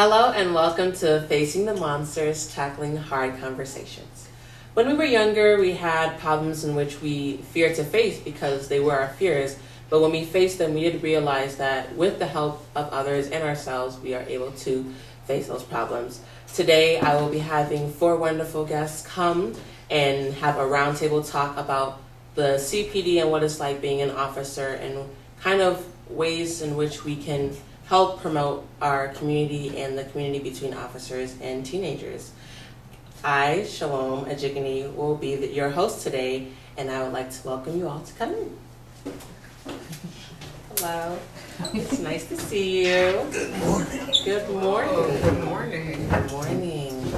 Hello and welcome to Facing the Monsters, Tackling Hard Conversations. When we were younger, we had problems in which we feared to face because they were our fears, but when we faced them, we did realize that with the help of others and ourselves, we are able to face those problems. Today, I will be having 4 wonderful guests come and have a roundtable talk about the CPD and what it's like being an officer and kind of ways in which we can help promote our community and the community between officers and teenagers. I, Shalom Ajigani, will be your host today, and I would like to welcome you all to come in. Hello. It's nice to see you. Good morning. Good morning. Good morning. Good morning.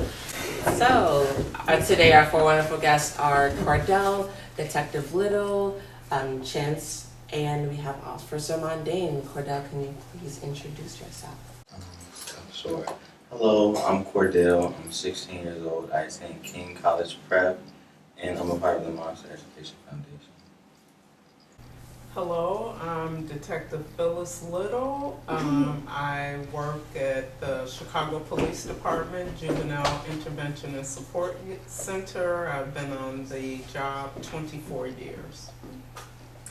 So, today our 4 wonderful guests are Cordell, Detective Little, Chance, and we have Officer Mondane. Cordell, can you please introduce yourself? Sure. Hello, I'm Cordell. I'm 16 years old. I attend King College Prep, and I'm a part of the Monster Education Foundation. Hello, I'm Detective Phyllis Little. I work at the Chicago Police Department Juvenile Intervention and Support Center. I've been on the job 24 years.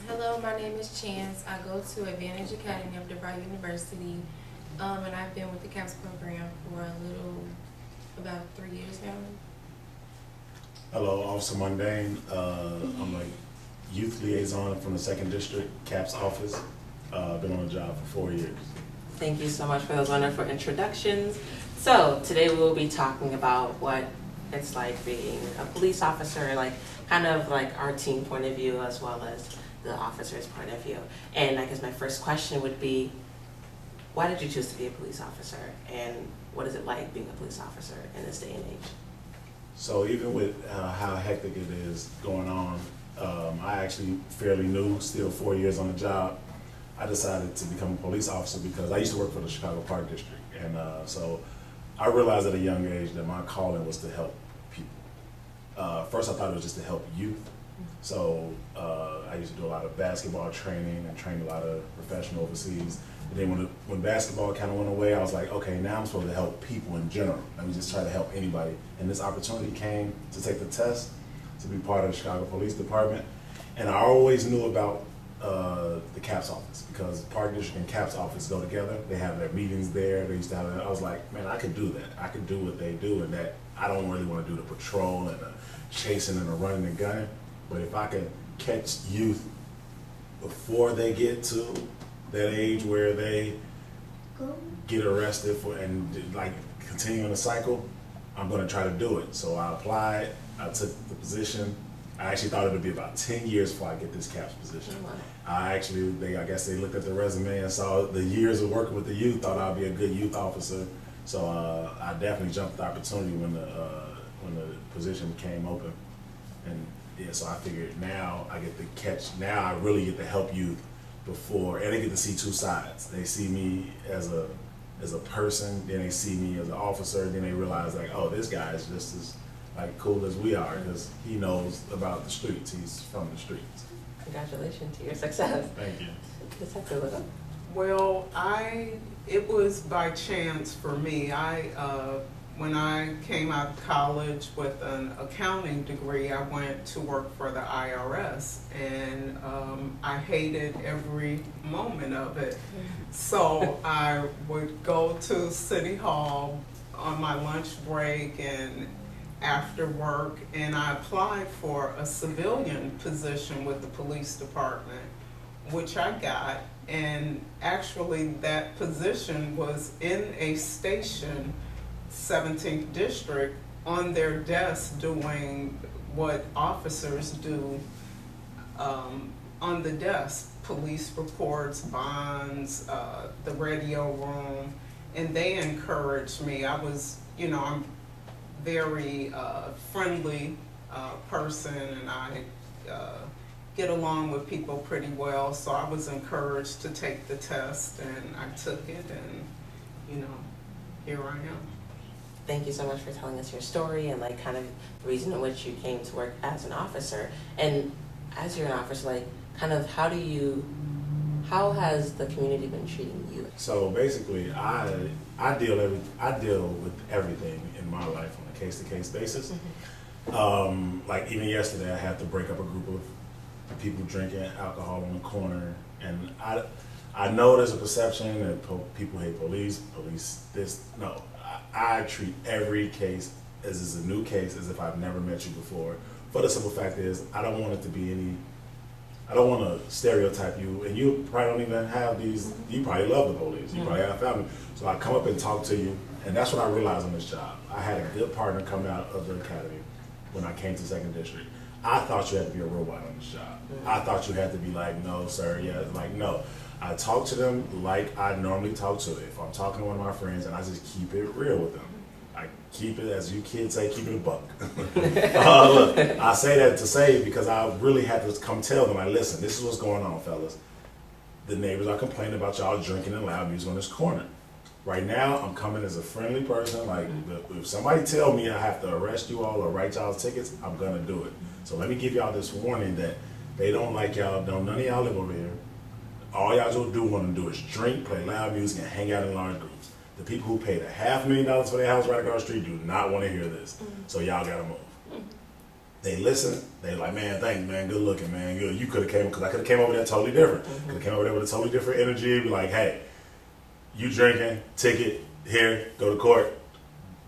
Hello, my name is Chance. I go to Advantage Academy of DeVry University, and I've been with the CAPS program for about 3 years now. Hello, Officer Mondane. I'm a youth liaison from the 2nd District CAPS office. I've been on the job for 4 years. Thank you so much for those wonderful introductions. So today we will be talking about what it's like being a police officer, like kind of like our team point of view as well as the officer's point of view. And I guess my first question would be, why did you choose to be a police officer, and what is it like being a police officer in this day and age? So even with how hectic it is going on, I actually fairly new, still 4 years on the job. I decided to become a police officer because I used to work for the Chicago Park District. And so I realized at a young age that my calling was to help people. First I thought it was just to help youth. So I used to do a lot of basketball training and trained a lot of professional overseas. And then when basketball kind of went away, I was like, okay, now I'm supposed to help people in general. Let me just try to help anybody. And this opportunity came to take the test, to be part of the Chicago Police Department. And I always knew about the CAPS office because Park District and CAPS office go together. They have their meetings there. They used to have that. I was like, man, I could do that. I could do what they do, and that I don't really want to do the patrol and the chasing and the running and gunning. But if I could catch youth before they get to that age where they get arrested and like continue on the cycle, I'm going to try to do it. So I applied. I took the position. I actually thought it would be about 10 years before I get this CAPS position. I guess they looked at the resume and saw the years of working with the youth, thought I'd be a good youth officer. So I definitely jumped the opportunity when the position came open. And yeah, so I figured now I get to catch, now I really get to help youth before, and they get to see 2 sides. They see me as a person, then they see me as an officer, then they realize like, oh, this guy is just as like cool as we are because he knows about the streets. He's from the streets. Congratulations to your success. Thank you. Detective Little. Well, it was by chance for me. When I came out of college with an accounting degree, I went to work for the IRS, and I hated every moment of it. So I would go to City Hall on my lunch break and after work, and I applied for a civilian position with the police department, which I got. And actually that position was in a station, 17th District, on their desk doing what officers do on the desk, police reports, bonds, the radio room, and they encouraged me. I was, I'm very friendly person, and I get along with people pretty well, so I was encouraged to take the test, and I took it, and here I am. Thank you so much for telling us your story and like kind of the reason in which you came to work as an officer. And as you're an officer, like kind of how do you How has the community been treating you? So basically, I deal with everything in my life on a case-to-case basis. Like even yesterday, I had to break up a group of people drinking alcohol on the corner, and I know there's a perception that people hate police this. No, I treat every case as is a new case, as if I've never met you before. For the simple fact is, I don't want it to be any. I don't want to stereotype you, and you probably don't even have these. You probably love the police. You probably have family. So I come up and talk to you, and that's what I realized on this job. I had a good partner coming out of the academy when I came to 2nd District. I thought you had to be a robot on this job. I thought you had to be like, no, sir, yeah, like, no. I talk to them like I normally talk to it. If I'm talking to one of my friends, and I just keep it real with them. I keep it, as you kids say, keep it a buck. Look, I say that to say because I really had to come tell them, like, listen, this is what's going on, fellas. The neighbors are complaining about y'all drinking and loud music on this corner. Right now, I'm coming as a friendly person. Like, if somebody tell me I have to arrest you all or write y'all's tickets, I'm gonna do it. So let me give y'all this warning that they don't like y'all. None of y'all live over here. All y'all want to do is drink, play loud music, and hang out in large groups. The people who paid $500,000 for their house right across the street do not want to hear this. So y'all gotta move. They listen. They like, man, thanks, man. Good looking, man. Good. You could have came, because I could have came over there totally different. Could have came over there with a totally different energy. Be like, hey, you drinking, ticket, here, go to court,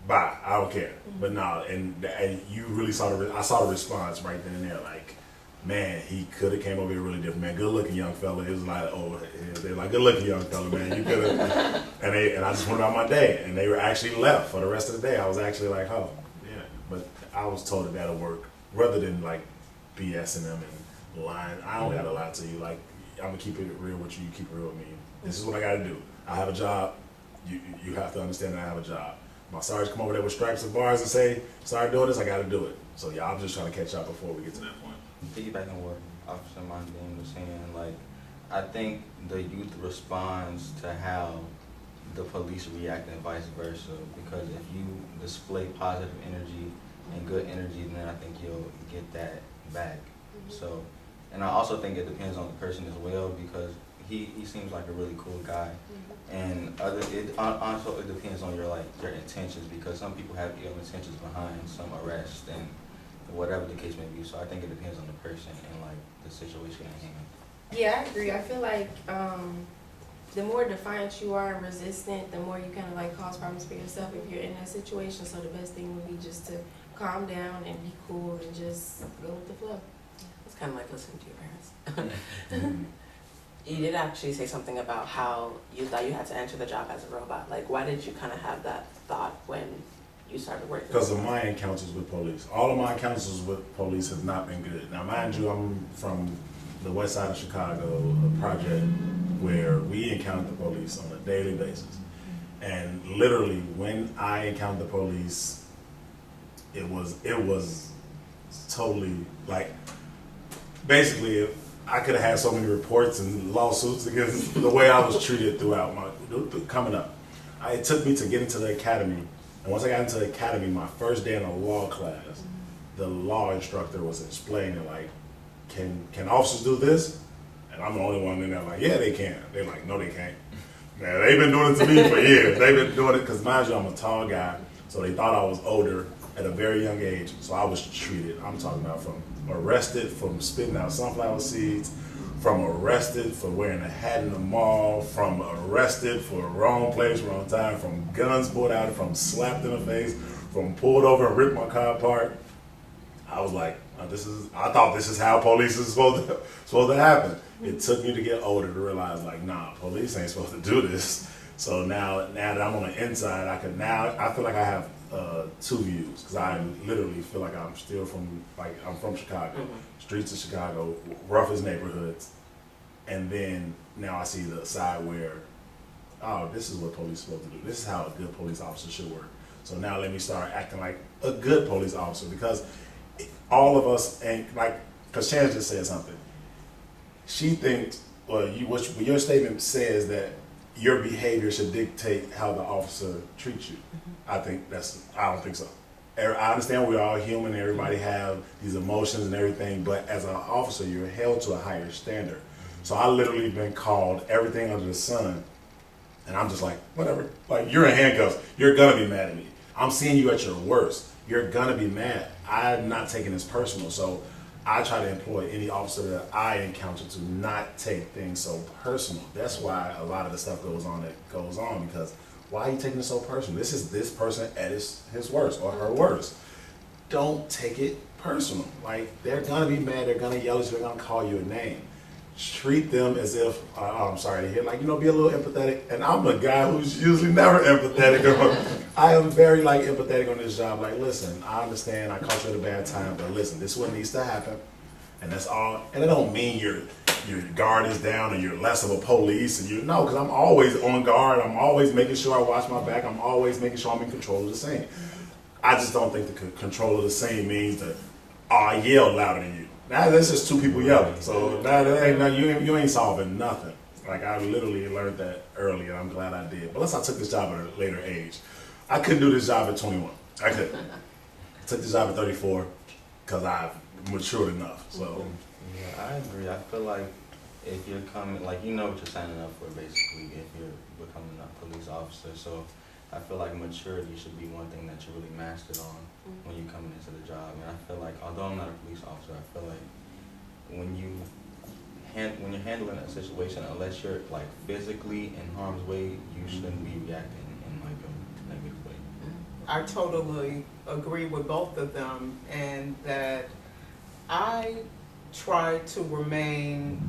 bye. I don't care. But no, and you really saw I saw the response right then and there. Like, man, he could have came over here really different, man. Good looking young fella. It was like, oh, they're like, good looking young fella, man. You could have. and I just went about my day, and they were actually left for the rest of the day. I was actually like, oh, yeah. But I was told that that'll work, rather than like BSing them and lying. I don't gotta lie to you. Like, I'm gonna keep it real with you. You keep it real with me. This is what I gotta do. I have a job. You have to understand that I have a job. My sergeant come over there with stripes and bars and say, sorry doing this, I gotta do it. So yeah, I'm just trying to catch up before we get to that point. Piggybacking what Officer Mondane was saying, like, I think the youth responds to how the police react and vice versa. Because if you display positive energy and good energy, then I think you'll get that back. So, and I also think it depends on the person as well, because he seems like a really cool guy. And also it depends on your intentions, because some people have ill intentions behind some arrest and whatever the case may be. So I think it depends on the person and like the situation at hand. Yeah, I agree. I feel like the more defiant you are and resistant, the more you kind of like cause problems for yourself if you're in that situation. So the best thing would be just to calm down and be cool and just go with the flow. It's kind of like listening to your parents. You did actually say something about how you thought you had to enter the job as a robot. Like, why did you kind of have that thought when you started working? Because of my encounters with police. All of my encounters with police have not been good. Now, mind you, I'm from the west side of Chicago, a project where we encountered the police on a daily basis. And literally, when I encountered the police, it was totally like, basically, I could have had so many reports and lawsuits against the way I was treated throughout my coming up. It took me to get into the academy, and once I got into the academy, my first day in a law class, the law instructor was explaining like, can officers do this? And I'm the only one in there like, yeah, they can. They're like, no, they can't. Man, they've been doing it to me for years. They've been doing it because, mind you, I'm a tall guy, so they thought I was older at a very young age. So I was treated. I'm talking about from arrested from spitting out sunflower seeds, from arrested for wearing a hat in the mall, from arrested for wrong place, wrong time, from guns pulled out, from slapped in the face, from pulled over and ripped my car apart. I was like, I thought this is how police is supposed to happen. It took me to get older to realize, like, nah, police ain't supposed to do this. So now that I'm on the inside, I feel like I have two views, because I literally feel like I'm still I'm from Chicago, streets of Chicago, roughest neighborhoods, and then now I see the side where, oh, this is what police are supposed to do. This is how a good police officer should work. So now let me start acting like a good police officer, because all of us ain't like, because Chance just said something. She thinks, your statement says that your behavior should dictate how the officer treats you. I don't think so. I understand we're all human, everybody have these emotions and everything, but as an officer, you're held to a higher standard. So I literally been called everything under the sun, and I'm just like, whatever. Like, you're in handcuffs. You're gonna be mad at me. I'm seeing you at your worst. You're gonna be mad. I'm not taking this personal. So I try to employ any officer that I encounter to not take things so personal. That's why a lot of the stuff goes on because why are you taking it so personal? This is this person at his worst or her worst. Don't take it personal. Like, they're gonna be mad, they're gonna yell at you, they're gonna call you a name. Treat them as if, I'm sorry to hear, like, be a little empathetic. And I'm a guy who's usually never empathetic. I am very, empathetic on this job. Like, listen, I understand I caught you at a bad time, but listen, this is what needs to happen. And that's all. And it don't mean your guard is down and you're less of a police. And no, because I'm always on guard. I'm always making sure I watch my back. I'm always making sure I'm in control of the scene. I just don't think the control of the scene means that, I yell louder than you. Now that's just two people yelling. So you ain't solving nothing. Like, I literally learned that early, and I'm glad I did. But unless I took this job at a later age, I couldn't do this job at 21. I couldn't. I took this job at 34 because I've matured enough. So yeah, I agree. I feel like if you're coming, like, you know what you're signing up for, basically, if you're becoming a police officer. So I feel like maturity should be one thing that you really mastered on when you're coming into the job. And I feel like, although I'm not a police officer, I feel like when you're handling a situation, unless you're like physically in harm's way, you shouldn't be reacting in like a negative way. I totally agree with both of them, and that I try to remain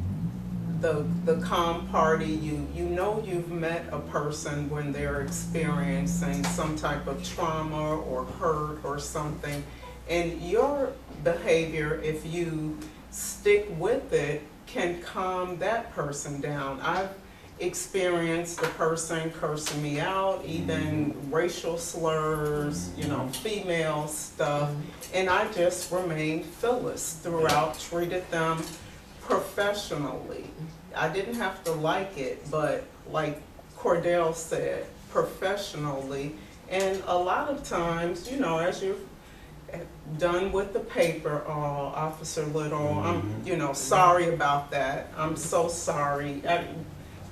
the calm party. You know you've met a person when they're experiencing some type of trauma or hurt or something, and your behavior, if you stick with it, can calm that person down. I've experienced the person cursing me out, even racial slurs, female stuff, and I just remained Phyllis throughout, treated them professionally. I didn't have to like it, but like Cordell said, professionally. And a lot of times, as you're done with the paper, Officer Little, I'm, sorry about that. I'm so sorry.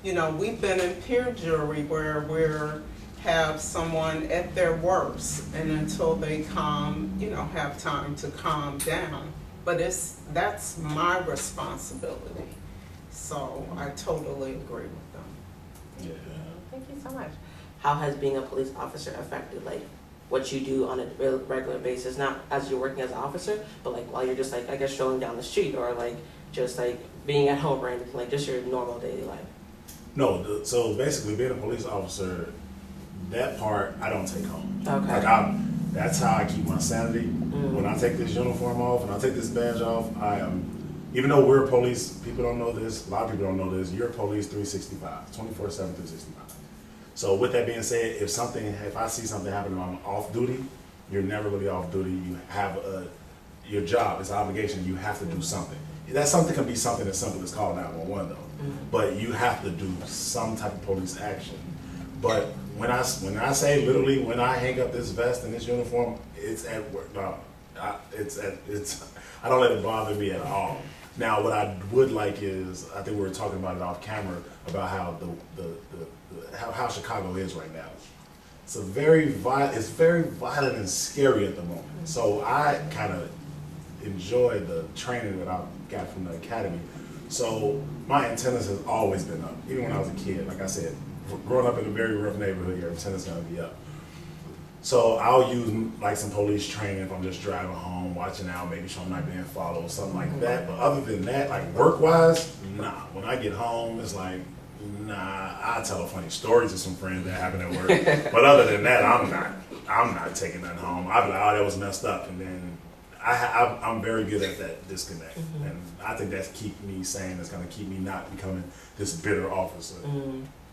We've been in peer jury where we have someone at their worst, and until they have time to calm down. But that's my responsibility. So I totally agree with them. yeah. Thank you so much. How has being a police officer affected what you do on a regular basis? Not as you're working as an officer, but while you're just I guess strolling down the street, or just being at home or anything, just your normal daily life. No, so basically being a police officer, that part I don't take home. Okay. That's how I keep my sanity. When I take this uniform off and I take this badge off, I am, even though we're police, people don't know this, a lot of people don't know this, you're police 365, 24/7, 365. So with that being said, if I see something happening and I'm off duty, you're never really off duty. You have your job, it's an obligation, you have to do something. That something can be something as simple as calling 911 though, but you have to do some type of police action. But when I say literally, when I hang up this vest and this uniform, it's at work. No, I don't let it bother me at all. Now, what I would like is, I think we were talking about it off camera, about how how Chicago is right now. It's very violent and scary at the moment. So I kind of enjoy the training that I got from the academy. So my antennas has always been up, even when I was a kid. Like I said, growing up in a very rough neighborhood, your antenna's gonna be up. So I'll use some police training if I'm just driving home, watching out, making sure I'm not being followed, something like that. But other than that, work-wise, nah. When I get home, it's nah. I tell a funny story to some friends that happen at work. But other than that, I'm not taking that home. I'll be like, oh, that was messed up, and then I'm very good at that disconnect, and I think that's keep me sane. That's gonna keep me not becoming this bitter officer,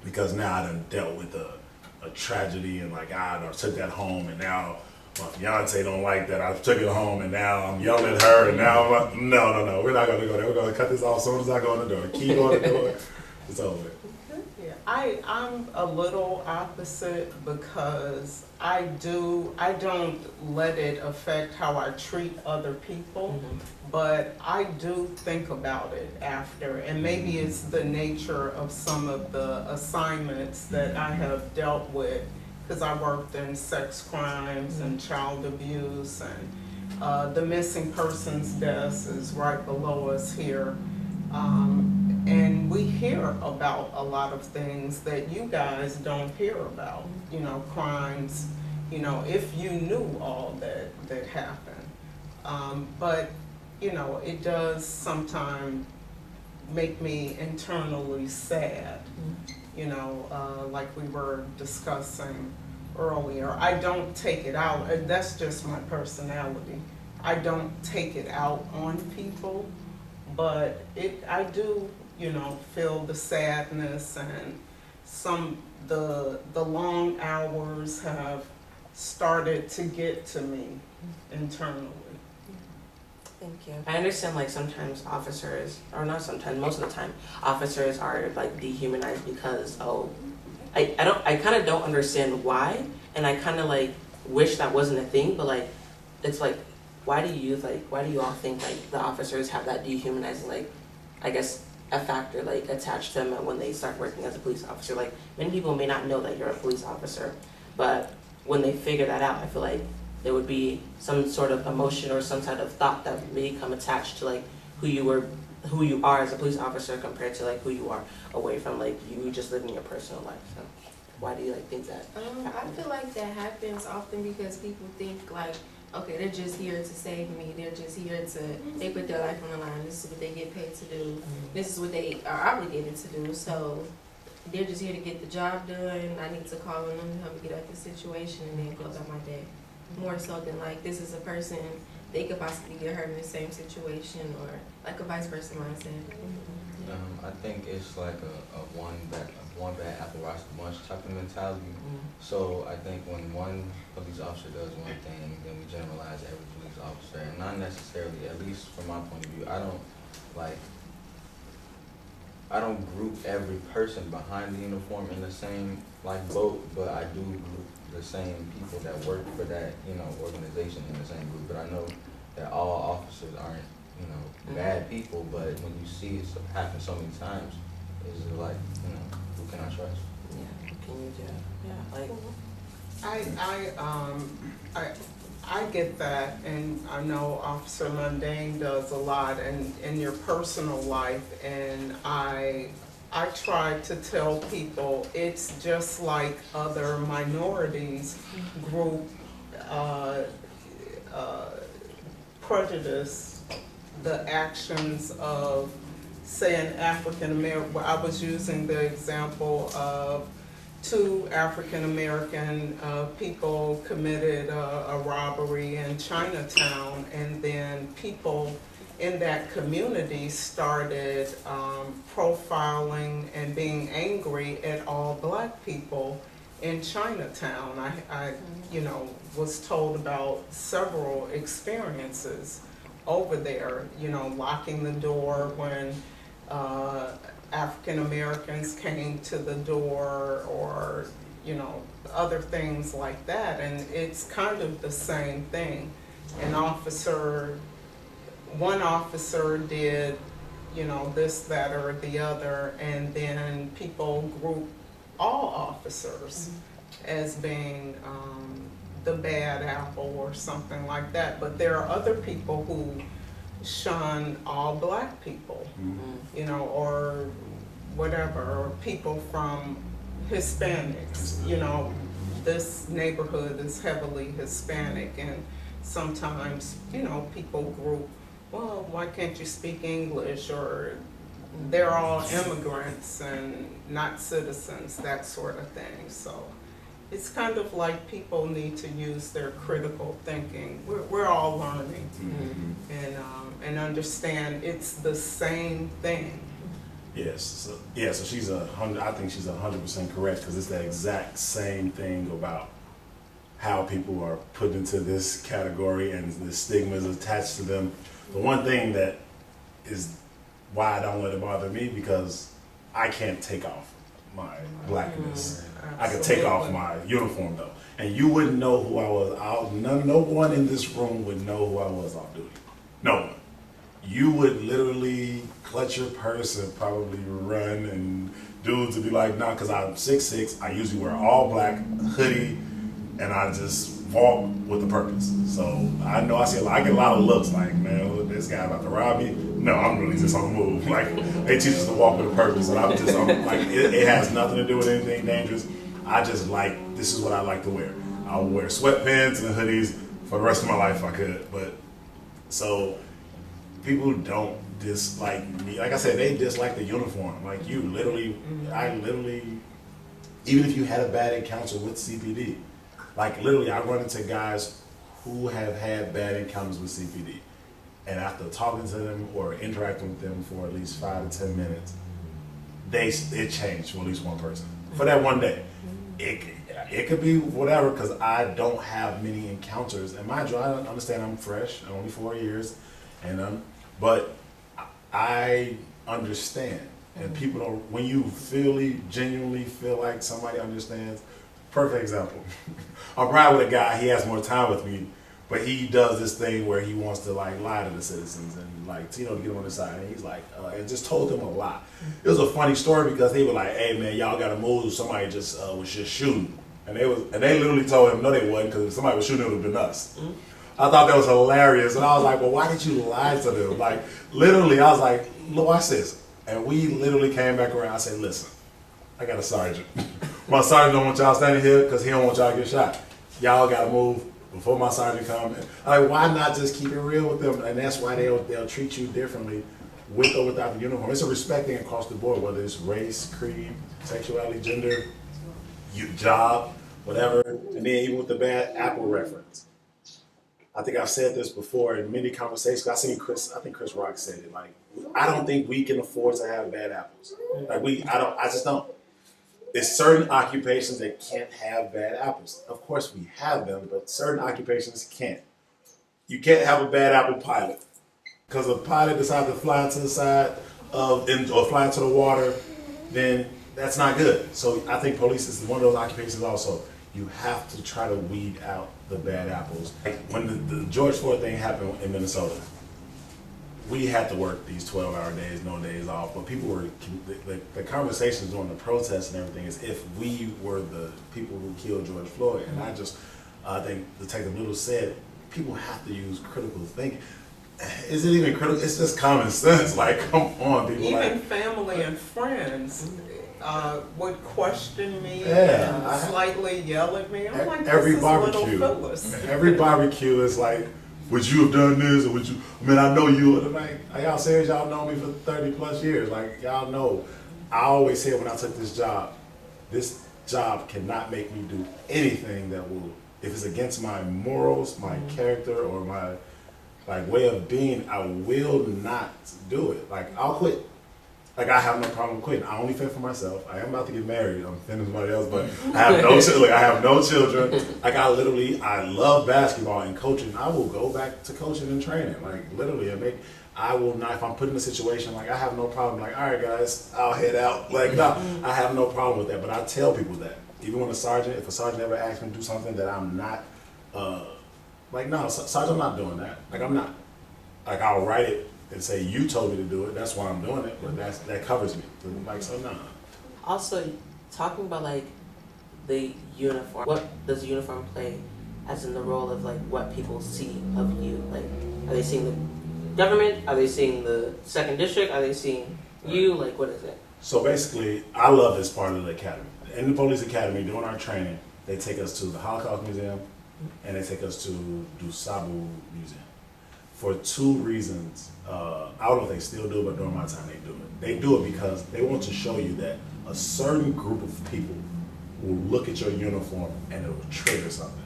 because now I done dealt with a tragedy, and I took that home, and now my fiance don't like that. I took it home, and now I'm yelling at her, and now I'm like, no, we're not gonna go there. We're gonna cut this off as soon as I go in the door. Key on the door. It's over. Yeah. I'm a little opposite because I don't let it affect how I treat other people, but I do think about it after, and maybe it's the nature of some of the assignments that I have dealt with, because I worked in sex crimes and child abuse, and the missing persons desk is right below us here. And we hear about a lot of things that you guys don't hear about, you know, crimes, you know, if you knew all that happened. But, you know, it does sometimes make me internally sad, you know, like we were discussing earlier. I don't take it out, that's just my personality. I don't take it out on people, but I do, you know, feel the sadness, and the long hours have started to get to me internally. Thank you. I understand, like, sometimes officers, or not sometimes, most of the time, officers are, like, dehumanized because, I kind of don't understand why, and I kind of, like, wish that wasn't a thing, but, like, it's, like, why do you all think, like, the officers have that dehumanizing, like, I guess, a factor, like, attached to them when they start working as a police officer? Like, many people may not know that you're a police officer, but when they figure that out, I feel like there would be some sort of emotion or some sort of thought that may become attached to, like, who you are as a police officer compared to, like, who you are away from, like, you just living your personal life. So why do you, like, think that? I feel like that happens often because people think, like, okay, they're just here to save me. They're just here they put their life on the line. This is what they get paid to do. This is what they are obligated to do. So they're just here to get the job done. I need to call on them to help me get out this situation and then go about my day. More so than, like, this is a person, they could possibly get hurt in the same situation, or like a vice versa mindset. I think it's like a one bad apple rocks the bunch type of mentality. So I think when one police officer does one thing, then we generalize every police officer, and not necessarily, at least from my point of view, I don't group every person behind the uniform in the same, like, boat, but I do group the same people that work for that, you know, organization in the same group. But I know that all officers aren't, you know, bad people, but when you see it happen so many times, it's like, you know, who can I trust? Yeah, who can you do? Yeah, like, I get that, and I know Officer Mundane does a lot in your personal life, and I try to tell people it's just like other minorities group prejudice the actions of, say, an African American. I was using the example of two African American people committed a robbery in Chinatown, and then people in that community started profiling and being angry at all black people in Chinatown. I you know, was told about several experiences over there, you know, locking the door when African Americans came to the door, or, you know, other things like that. And it's kind of the same thing. One officer did, you know, this, that, or the other, and then people group all officers as being the bad apple or something like that. But there are other people who shun all black people, you know, or whatever, or people from Hispanics. You know, this neighborhood is heavily Hispanic, and sometimes, you know, people group, well, why can't you speak English, or they're all immigrants and not citizens, that sort of thing. So it's kind of like people need to use their critical thinking. We're all learning, and understand it's the same thing. Yes, so she's I think she's 100% correct, because it's the exact same thing about how people are put into this category and the stigmas attached to them. The one thing that is why I don't let it bother me, because I can't take off. my blackness. I could take off my uniform though, and you wouldn't know who I was. No one in this room would know who I was off duty. No one. You would literally clutch your purse and probably run, and dudes would be like, nah, because I'm 6'6", I usually wear all black, hoodie, and I just walk with a purpose. So I know I get a lot of looks like, man, look, this guy about to rob me. No, I'm really just on the move. Like, they teach us to walk with a purpose, and I'm like, it has nothing to do with anything dangerous. I just like, this is what I like to wear. I'll wear sweatpants and hoodies for the rest of my life if I could. But, so, people don't dislike me. Like I said, they dislike the uniform. Like, you literally, even if you had a bad encounter with CPD, like literally I run into guys who have had bad encounters with CPD. And after talking to them or interacting with them for at least 5 to 10 minutes, it changed for at least one person. For that one day. It could be whatever, because I don't have many encounters. And mind you, I understand I'm fresh, I'm only 4 years, but I understand. And people don't, when you genuinely feel like somebody understands. Perfect example. I'm riding with a guy, he has more time with me, but he does this thing where he wants to like lie to the citizens and like, to get them on the side. And he's like, and just told them a lot. It was a funny story because they were like, hey man, y'all gotta move. Somebody just was just shooting. And they literally told him, no they wasn't, because if somebody was shooting, it would have been us. I thought that was hilarious. And I was like, well, why did you lie to them? Like, literally, I was like, look, watch this. And we literally came back around. I said, listen, I got a sergeant. My sergeant don't want y'all standing here because he don't want y'all to get shot. Y'all got to move before my sergeant comes. Like, why not just keep it real with them? And that's why they'll treat you differently with or without the uniform. It's a respect thing across the board, whether it's race, creed, sexuality, gender, job, whatever. And then even with the bad apple reference. I think I've said this before in many conversations. I think Chris Rock said it. Like, I don't think we can afford to have bad apples. Like I just don't. There's certain occupations that can't have bad apples. Of course we have them, but certain occupations can't. You can't have a bad apple pilot. Because a pilot decides to fly to the side or fly into the water, then that's not good. So I think police is one of those occupations also. You have to try to weed out the bad apples. Like when the George Floyd thing happened in Minnesota, we had to work these 12-hour days, no days off, but people were, the conversations during the protests and everything is if we were the people who killed George Floyd. And I think Detective Little said, people have to use critical thinking. Is it even critical? It's just common sense. Like, come on, people. Even family and friends would question me and slightly yell at me. I'm like, every this is barbecue, little Phyllis. Every barbecue is like, would you have done this, or would you? I mean, I know you. Like, are y'all serious? Y'all know me for 30 plus years. Like, y'all know. I always said when I took this job cannot make me do anything that will, if it's against my morals, my character, or my way of being, I will not do it. Like, I'll quit. Like, I have no problem quitting. I only fend for myself. I am about to get married. I'm fending for somebody else, but I have no children. I have no children. Like, I love basketball and coaching. I will go back to coaching and training. Like, literally, I will not, if I'm put in a situation, like, I have no problem. Like, all right, guys, I'll head out. Like, no, I have no problem with that. But I tell people that. Even when if a sergeant ever asks me to do something that I'm not, like, no, Sergeant, I'm not doing that. Like, I'm not. Like, I'll write it and say, you told me to do it, that's why I'm doing it, but that covers me. Like, so no. Also, talking about, like, the uniform, what does the uniform play as in the role of, like, what people see of you? Like, are they seeing the government? Are they seeing the second district? Are they seeing you? Like, what is it? So basically, I love this part of the academy. In the police academy, during our training, they take us to the Holocaust Museum, and they take us to Dusabu Museum. For two reasons. I don't know if they still do it, but during my time they do it. They do it because they want to show you that a certain group of people will look at your uniform and it will trigger something.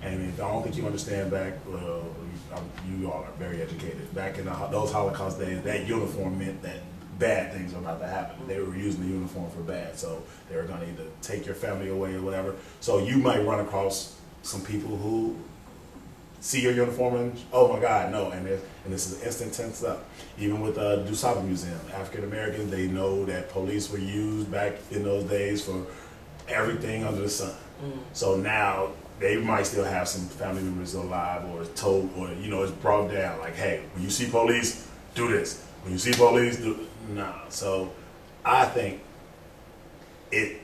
And if I don't think you understand back, you all are very educated. Back in those Holocaust days, that uniform meant that bad things were about to happen. They were using the uniform for bad, so they were going to either take your family away or whatever. So you might run across some people who see your uniform and, oh my God, no. And this is instant tense up. Even with the DuSable Museum, African Americans, they know that police were used back in those days for everything under the sun. So now they might still have some family members alive or told, or, you know, it's brought down like, hey, when you see police, do this. When you see police, do, nah. So I think it,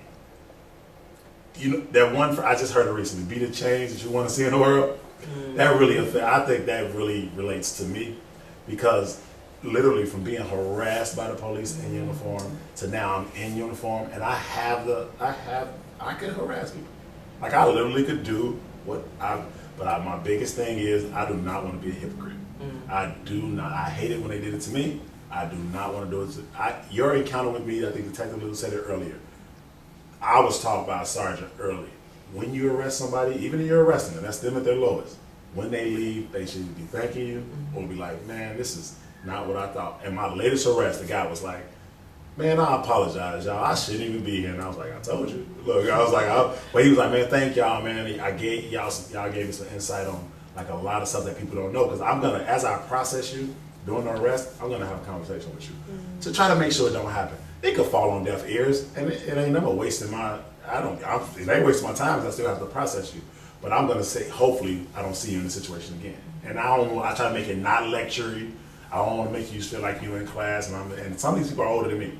you know, that one, I just heard it recently, be the change that you want to see in the world. That really, I think that really relates to me, because literally from being harassed by the police in uniform to now I'm in uniform and I could harass people. Like I literally could do my biggest thing is I do not want to be a hypocrite. I do not, I hate it when they did it to me. I do not want to do it to, your encounter with me, I think Detective Little said it earlier. I was taught by a sergeant earlier. When you arrest somebody, even if you're arresting them, that's them at their lowest. When they leave, they should be thanking you or be like, man, this is not what I thought. And my latest arrest, the guy was like, man, I apologize, y'all. I shouldn't even be here. And I was like, I told you. Look, I was like, but he was like, man, thank y'all, man. I gave y'all gave me some insight on like a lot of stuff that people don't know. Because I'm gonna, as I process you during the arrest, I'm gonna have a conversation with you to try to make sure it don't happen. It could fall on deaf ears, and it ain't never wasting my. It ain't wasting my time. 'Cause I still have to process you. But I'm gonna say, hopefully, I don't see you in this situation again. And I try to make it not lectury. I don't want to make you feel like you're in class, and some of these people are older than me.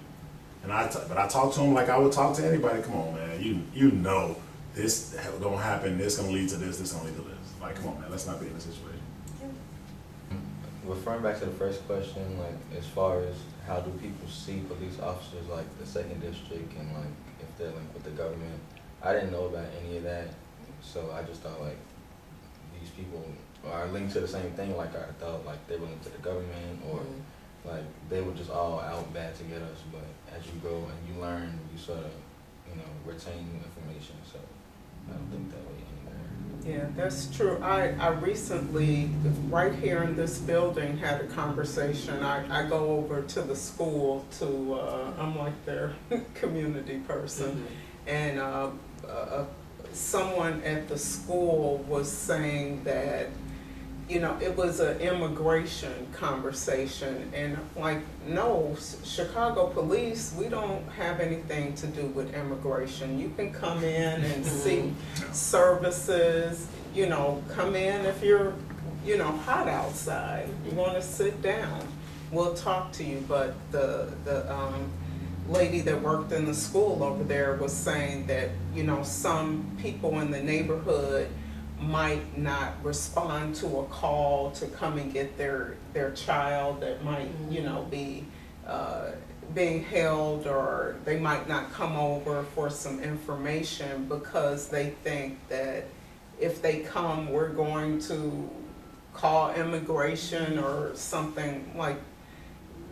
But I talk to them like I would talk to anybody. Come on, man, you know this gonna happen. This gonna lead to this. This gonna lead to this. Like, come on, man, let's not be in this situation. Referring back to the first question, like as far as how do people see police officers, like the second district, and like if they're linked with the government, I didn't know about any of that, so I just thought like these people are linked to the same thing. Like I thought like they were linked to the government, or like they were just all out bad to get us. But as you go and you learn, you sort of, you know, retain new information. So I don't think that way anymore. Yeah, that's true. I recently, right here in this building, had a conversation. I go over to the school to, I'm like their community person, and someone at the school was saying that, you know, it was an immigration conversation, and like, no, Chicago police, we don't have anything to do with immigration. You can come in and see services, you know, come in if you're, you know, hot outside, you want to sit down, we'll talk to you. But the lady that worked in the school over there was saying that, you know, some people in the neighborhood might not respond to a call to come and get their child that might, you know, be being held, or they might not come over for some information because they think that if they come, we're going to call immigration or something. Like,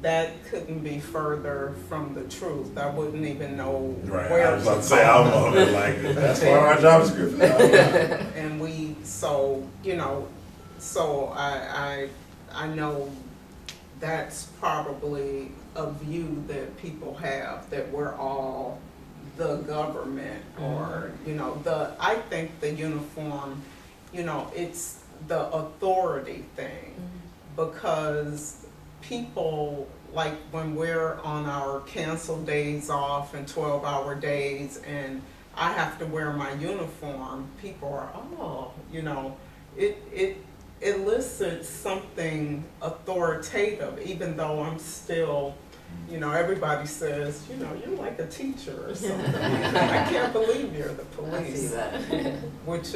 that couldn't be further from the truth. I wouldn't even know where I was about to say, I'm over it like, that's part of our job description. And so, you know, so I know that's probably a view that people have, that we're all the government, or, you know, I think the uniform, you know, it's the authority thing, because people, like when we're on our canceled days off and 12-hour days and I have to wear my uniform, people are, oh, you know, it elicits something authoritative, even though I'm still, you know, everybody says, you know, you're like a teacher or something. I can't believe you're the police. I see that. which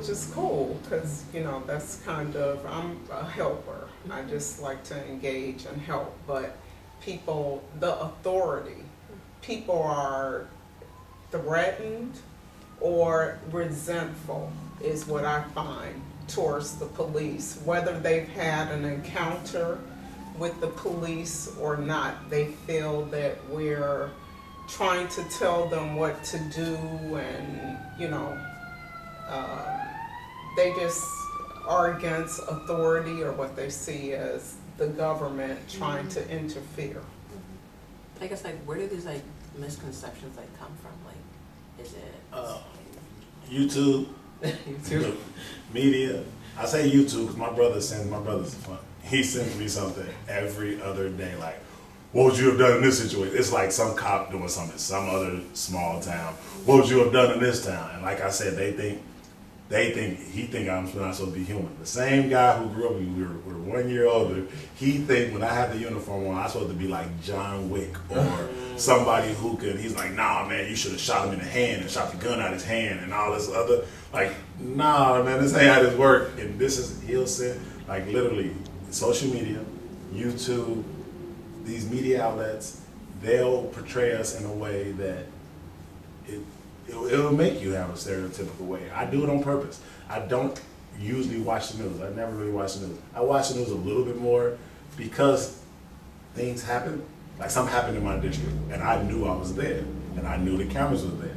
is cool, because, you know, that's kind of, I'm a helper. I just like to engage and help. But people, the authority, people are threatened or resentful is what I find towards the police. Whether they've had an encounter with the police or not, they feel that we're trying to tell them what to do, and, you know, they just are against authority, or what they see as the government trying to interfere. I guess, like, where do these like misconceptions like come from? Like, is it YouTube, YouTube? media. I say YouTube because my brother's fun. He sends me something every other day, like, what would you have done in this situation? It's like some cop doing something in some other small town. What would you have done in this town? And like I said, he think I'm not supposed to be human. The same guy who grew up with me, we're 1 year older, he think when I have the uniform on, I'm supposed to be like John Wick or somebody who could, he's like, nah, man, you should have shot him in the hand and shot the gun out his hand and all this other, like, nah, man, this ain't how this work. And this is, he'll say, like literally, social media, YouTube, these media outlets, they'll portray us in a way that it'll make you have a stereotypical way. I do it on purpose. I don't usually watch the news. I never really watch the news. I watch the news a little bit more because things happen. Like something happened in my district and I knew I was there and I knew the cameras were there.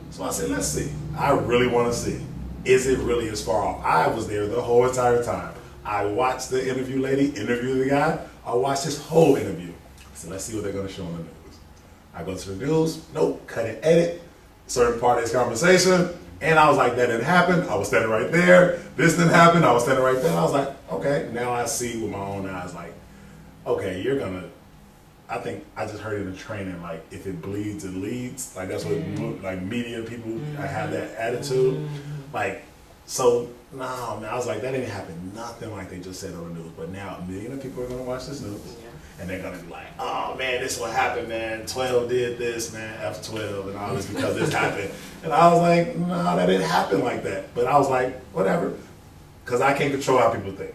So I said, let's see. I really want to see. Is it really as far off? I was there the whole entire time. I watched the interview lady interview the guy. I watched this whole interview. I said, let's see what they're going to show on the news. I go to the news. Nope. Cut and edit. Certain part of this conversation, and I was like, that didn't happen. I was standing right there. This didn't happen. I was standing right there. I was like, okay, now I see with my own eyes, like, okay, you're gonna, I think I just heard in the training, like, if it bleeds, it leads. Like, that's what, like, media people have that attitude. Like, so, no, man, I was like, that didn't happen. Nothing like they just said on the news. But now a million of people are gonna watch this news. And they're gonna be like, oh man, this is what happened, man. 12 did this, man, F12 and all this because this happened. And I was like, no, that didn't happen like that. But I was like, whatever. Because I can't control how people think.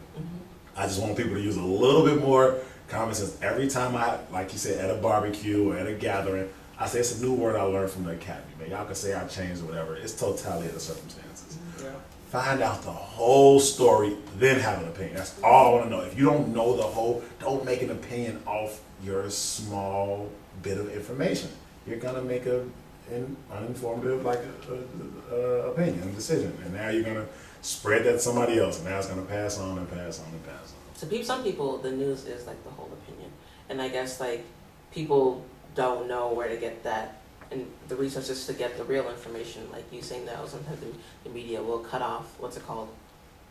I just want people to use a little bit more common sense. Every time like you said, at a barbecue or at a gathering, I say it's a new word I learned from the academy. Man, y'all can say I changed or whatever. It's totality of the circumstances. Yeah. Find out the whole story, then have an opinion. That's all I want to know. If you don't know the whole, don't make an opinion off your small bit of information. You're gonna make an uninformative opinion, decision, and now you're gonna spread that to somebody else, and now it's gonna pass on and pass on and pass on. So some people, the news is like the whole opinion, and I guess like people don't know where to get that and the resources to get the real information. Like you saying that sometimes the media will cut off, what's it called?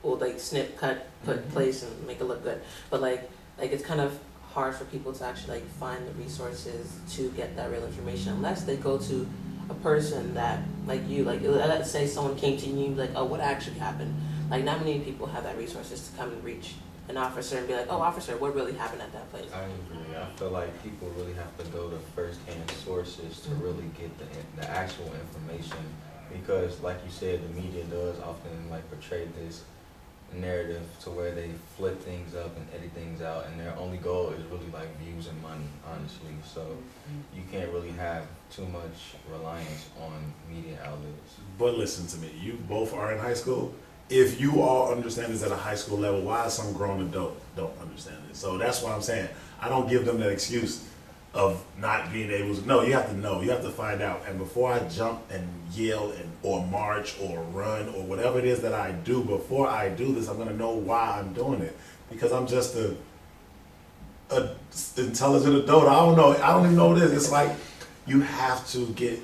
Will like snip, cut, put place and make it look good. But like it's kind of hard for people to actually like find the resources to get that real information unless they go to a person that like you, like let's say someone came to you and be like, oh, what actually happened? Like not many people have that resources to come and reach an officer and be like, oh, officer, what really happened at that place? I agree. I feel like people really have to go to first-hand sources to really get the actual information because, like you said, the media does often like portray this narrative to where they flip things up and edit things out, and their only goal is really like views and money, honestly. So you can't really have too much reliance on media outlets. But listen to me, you both are in high school. If you all understand this at a high school level, why some grown adult don't understand it? So that's what I'm saying. I don't give them that excuse of not being able to know. You have to know. You have to find out. And before I jump and yell or march or run or whatever it is that I do, before I do this, I'm going to know why I'm doing it. Because I'm just a intelligent adult. I don't know. I don't even know what it is. It's like you have to get,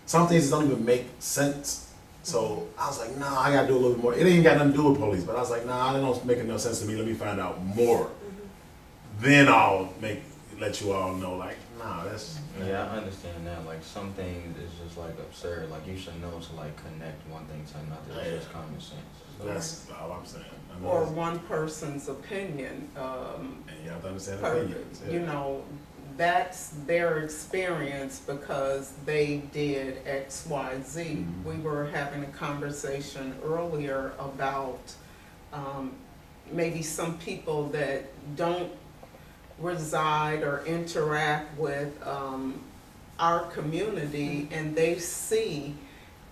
some things don't even make sense. So I was like, nah, I gotta do a little bit more. It ain't got nothing to do with police, but I was like, nah, it don't make enough sense to me. Let me find out more. Then I'll let you all know, like, nah, that's. Yeah, I understand that. Like some things is just like absurd. Like you should know to like connect one thing to another. It's just common sense. So That's all I'm saying. Or one person's opinion. And you have to understand Perfect. opinions. You know, that's their experience because they did X, Y, Z. We were having a conversation earlier about maybe some people that don't reside or interact with our community, and they see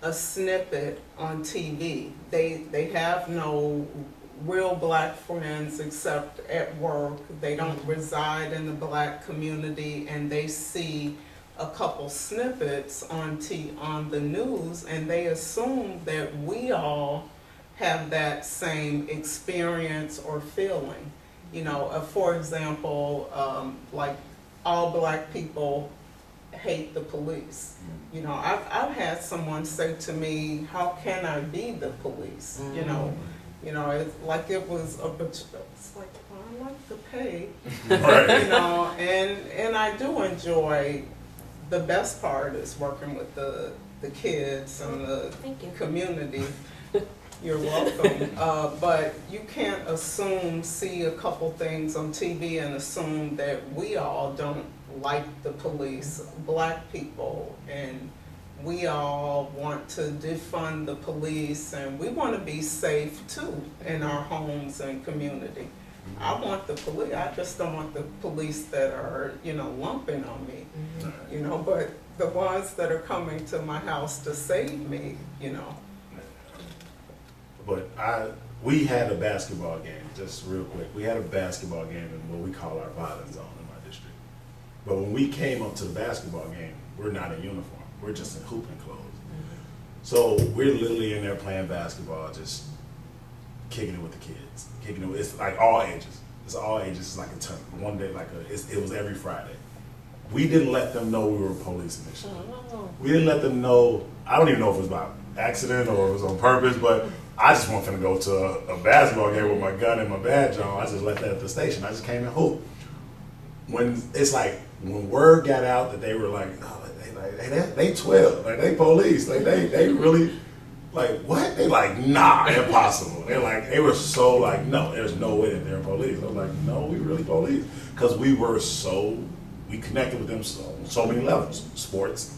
a snippet on TV. They have no real black friends except at work. They don't reside in the black community, and they see a couple snippets on the news, and they assume that we all have that same experience or feeling. You know, for example, like all black people hate the police. You know, I've had someone say to me, how can I be the police? You know, You know, it's like it was it's like, well, I like to pay, Right. you know, and I do enjoy, the best part is working with the kids and the Thank you. community. You're welcome. But you can't see a couple things on TV and assume that we all don't like the police, black people, and we all want to defund the police, and we want to be safe too in our homes and community. I want the police, I just don't want the police that are, you know, lumping on me, you know, but the ones that are coming to my house to save me, you know. But we had a basketball game, just real quick. We had a basketball game in what we call our violence zone in my district. But when we came up to the basketball game, we're not in uniform. We're just in hooping clothes. So we're literally in there playing basketball, just kicking it with the kids. It's like all ages. It's all ages. It's like a tournament. One day, it was every Friday. We didn't let them know we were police initially. We didn't let them know. I don't even know if it was by accident or it was on purpose, but I just wanted to go to a basketball game with my gun and my badge on. I just left that at the station. I just came and hooped. When word got out that they were like, oh, they 12, like they police, like they really, like what? They like, nah, impossible. They were so like, no, there's no way that they're police. I was like, no, we really police, because we connected with them so many levels, sports,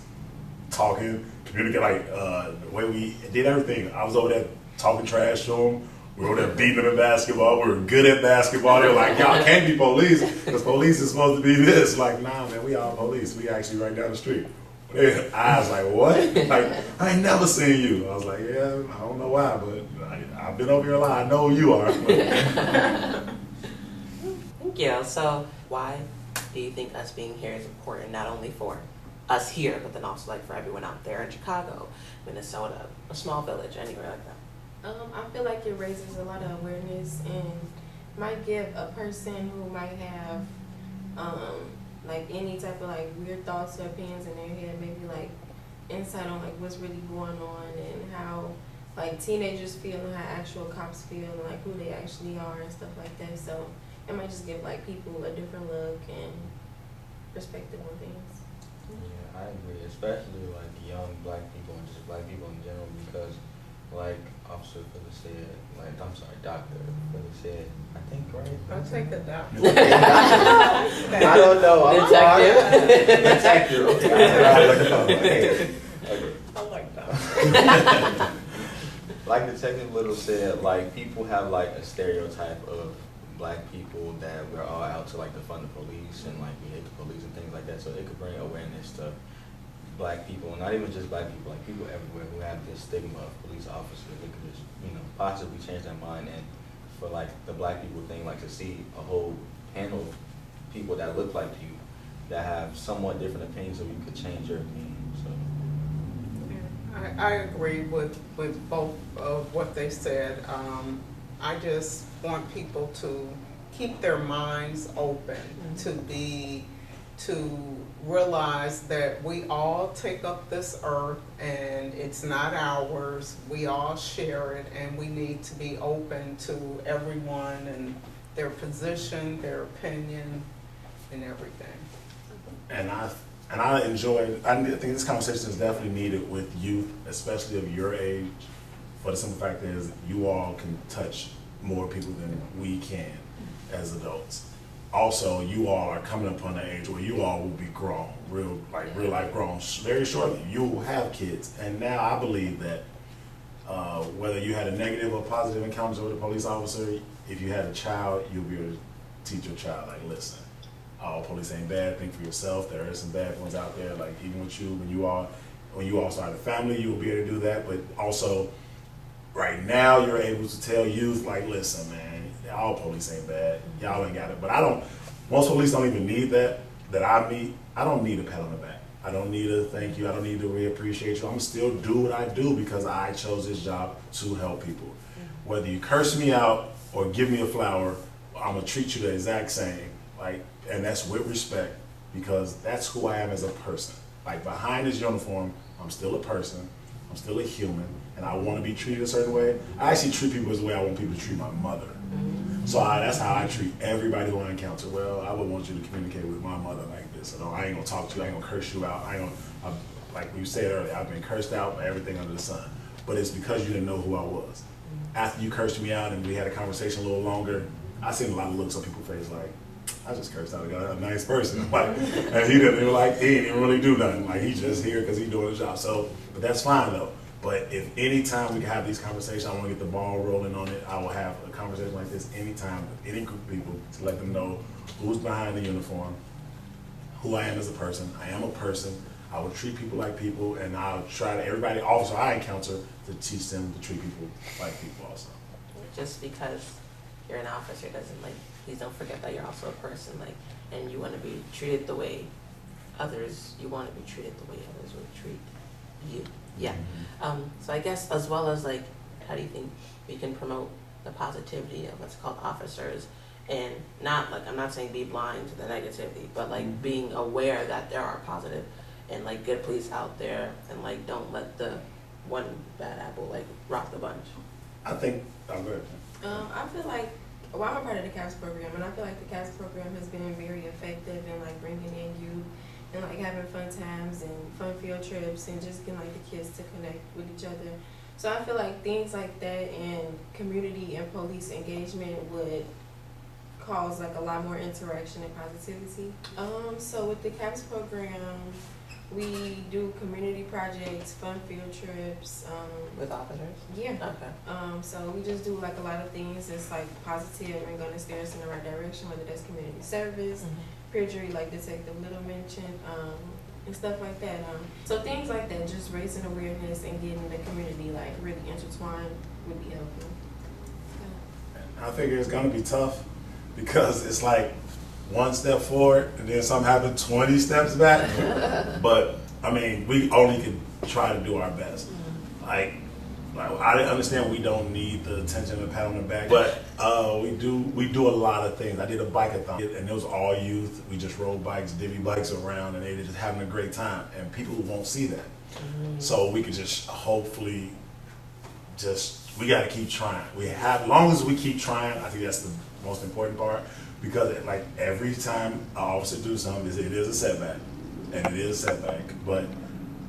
talking, communicate, the way we did everything. I was over there talking trash to them. We were over there beating them in basketball. We were good at basketball. They were like, y'all can't be police, because police is supposed to be this. Like, nah, man, we all police. We actually right down the street. I was like, what? Like, I ain't never seen you. I was like, yeah, I don't know why, but I've been over here a lot. I know who you are. Thank you. So why do you think us being here is important, not only for us here, but then also like for everyone out there in Chicago, Minnesota, a small village, anywhere like that? I feel like it raises a lot of awareness and might give a person who might have like any type of like weird thoughts or opinions in their head, maybe like insight on like what's really going on and how like teenagers feel and how actual cops feel and like who they actually are and stuff like that. So it might just give like people a different look and perspective on things. Yeah, I agree, especially like young black people and just black people in general, because like Officer Phillips said, Dr. Phillips said, I think, right? I'll take a doctor. I don't know. Detective. Okay. I like that. Like Detective Little said, like people have like a stereotype of black people that we're all out to like defund the police and like we hate the police and things like that. So it could bring awareness to black people, and not even just black people, like people everywhere who have this stigma of police officers. They could just, possibly change their mind, and for like the black people thing, like to see a whole panel of people that look like you, that have somewhat different opinions, so you could change your opinion. So I agree with both of what they said. I just want people to keep their minds open, to realize that we all take up this earth and it's not ours. We all share it, and we need to be open to everyone and their position, their opinion, and everything. And I think this conversation is definitely needed with youth, especially of your age, for the simple fact is you all can touch more people than we can as adults. Also, you all are coming upon an age where you all will be grown, real life grown very shortly. You will have kids. And now I believe that whether you had a negative or positive encounters with a police officer, if you had a child, you'll be able to teach your child, like, listen, all police ain't bad, think for yourself. There are some bad ones out there, like even with you, when you all start a family, you'll be able to do that. But also, right now, you're able to tell youth, like, listen, man, all police ain't bad. Y'all ain't got it. But most police don't even need that I meet. I don't need a pat on the back. I don't need a thank you. I don't need to really appreciate you. I'm still do what I do because I chose this job to help people. Whether you curse me out or give me a flower, I'm gonna treat you the exact same. And that's with respect, because that's who I am as a person. Like behind this uniform, I'm still a person. I'm still a human, and I want to be treated a certain way. I actually treat people as the way I want people to treat my mother. So that's how I treat everybody who I encounter. Well, I would want you to communicate with my mother like this. So I ain't gonna talk to you. I ain't gonna curse you out. Like you said earlier, I've been cursed out by everything under the sun. But it's because you didn't know who I was. After you cursed me out and we had a conversation a little longer, I seen a lot of looks on people's face like, I just cursed out a nice person. Like, and he didn't even really do nothing. Like, he's just here because he's doing his job. So, but that's fine though. But if any time we can have these conversations, I want to get the ball rolling on it, I will have a conversation like this anytime with any group of people to let them know who's behind the uniform, who I am as a person. I am a person. I will treat people like people, and I'll try to, everybody officer I encounter, to teach them to treat people like people also. Just because you're an officer doesn't, like, please don't forget that you're also a person, like, and you want to be treated the way you want to be treated the way others would treat you. Yeah. So I guess as well as, like, how do you think we can promote the positivity of what's called officers, and not, like, I'm not saying be blind to the negativity, but like being aware that there are positive and like good police out there, and like don't let the one bad apple like rock the bunch. I think, I'm good. I feel like, well, I'm a part of the CAPS program, and I feel like the CAPS program has been very effective in like bringing in youth and like having fun times and fun field trips and just getting like the kids to connect with each other. So I feel like things like that and community and police engagement would cause like a lot more interaction and positivity. So with the CAPS program, we do community projects, fun field trips. With officers? Yeah. Okay. So we just do like a lot of things that's like positive and gonna steer us in the right direction, whether that's community service, peer jury, like Detective Little mentioned, and stuff like that. So things like that, just raising awareness and getting the community like really intertwined would be helpful. I figure it's gonna be tough because it's like one step forward and then something happens 20 steps back. But I mean, we only can try to do our best. Like I understand we don't need the attention and pat on the back, but we do a lot of things. I did a bike-a-thon, and it was all youth. We just rode bikes, divvy bikes around, and they were just having a great time. And people won't see that, so we could just hopefully we got to keep trying. As long as we keep trying, I think that's the most important part. Because like every time an officer do something, it is a setback, and it is a setback. But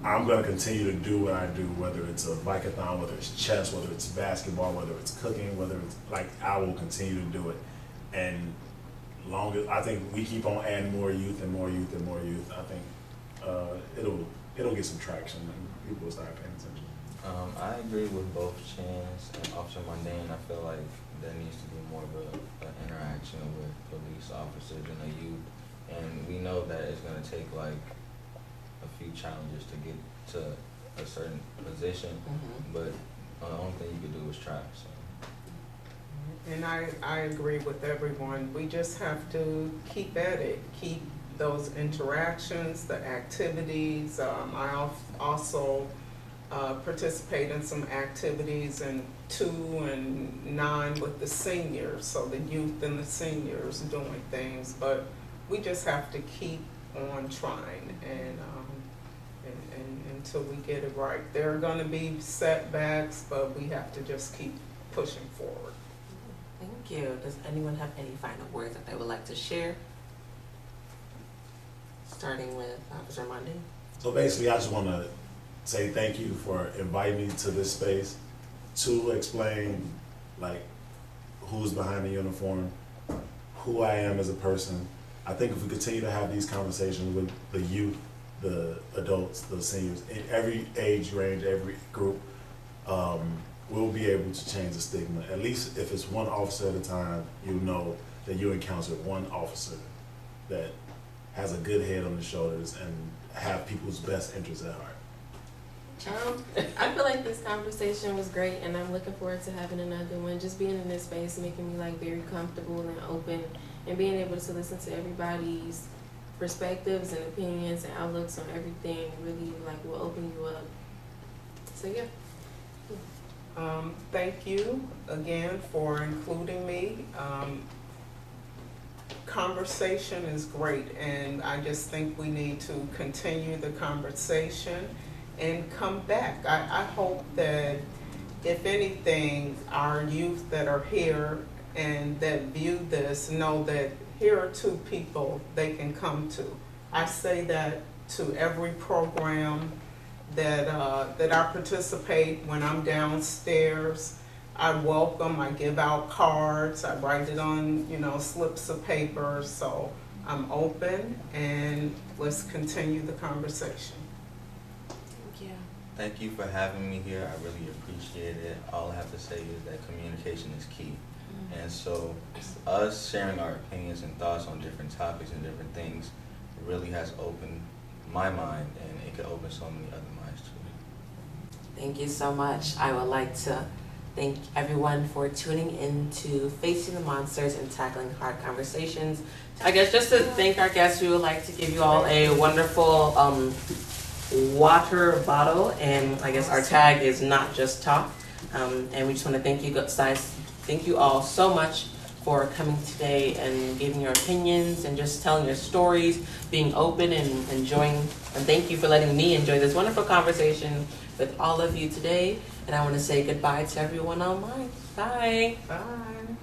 I'm going to continue to do what I do, whether it's a bike-a-thon, whether it's chess, whether it's basketball, whether it's cooking, whether it's like, I will continue to do it. And long as I think we keep on adding more youth and more youth and more youth, I think it'll get some traction and people will start paying attention. I agree with both Chance and Officer Mundane. I feel like there needs to be more of an interaction with police officers and the youth. And we know that it's going to take like a few challenges to get to a certain position, but the only thing you can do is try. So. And I agree with everyone. We just have to keep at it, keep those interactions, the activities. I also participate in some activities in 2 and 9 with the seniors, so the youth and the seniors doing things. But we just have to keep on trying, and until we get it right. There are going to be setbacks, but we have to just keep pushing forward. Thank you. Does anyone have any final words that they would like to share? Starting with Officer Monday. So basically, I just want to say thank you for inviting me to this space to explain like who's behind the uniform, who I am as a person. I think if we continue to have these conversations with the youth, the adults, the seniors, in every age range, every group, we'll be able to change the stigma. At least if it's one officer at a time, you know that you encountered one officer that has a good head on his shoulders and have people's best interests at heart. I feel like this conversation was great, and I'm looking forward to having another one. Just being in this space, making me like very comfortable and open, and being able to listen to everybody's perspectives and opinions and outlooks on everything really like will open you up. So yeah. Thank you again for including me. Conversation is great, and I just think we need to continue the conversation and come back. I hope that, if anything, our youth that are here and that view this know that here are two people they can come to. I say that to every program that I participate. When I'm downstairs, I welcome, I give out cards, I write it on, slips of paper. So I'm open, and let's continue the conversation. Thank you. Thank you for having me here. I really appreciate it. All I have to say is that communication is key. And so us sharing our opinions and thoughts on different topics and different things really has opened my mind, and it could open so many other minds too. Thank you so much. I would like to thank everyone for tuning in to Facing the Monsters and Tackling Hard Conversations. I guess just to thank our guests, we would like to give you all a wonderful water bottle, and I guess our tag is Not Just Talk. And we just want to thank you guys, thank you all so much for coming today and giving your opinions and just telling your stories, being open and enjoying. And thank you for letting me enjoy this wonderful conversation with all of you today. And I want to say goodbye to everyone online. Bye. Bye.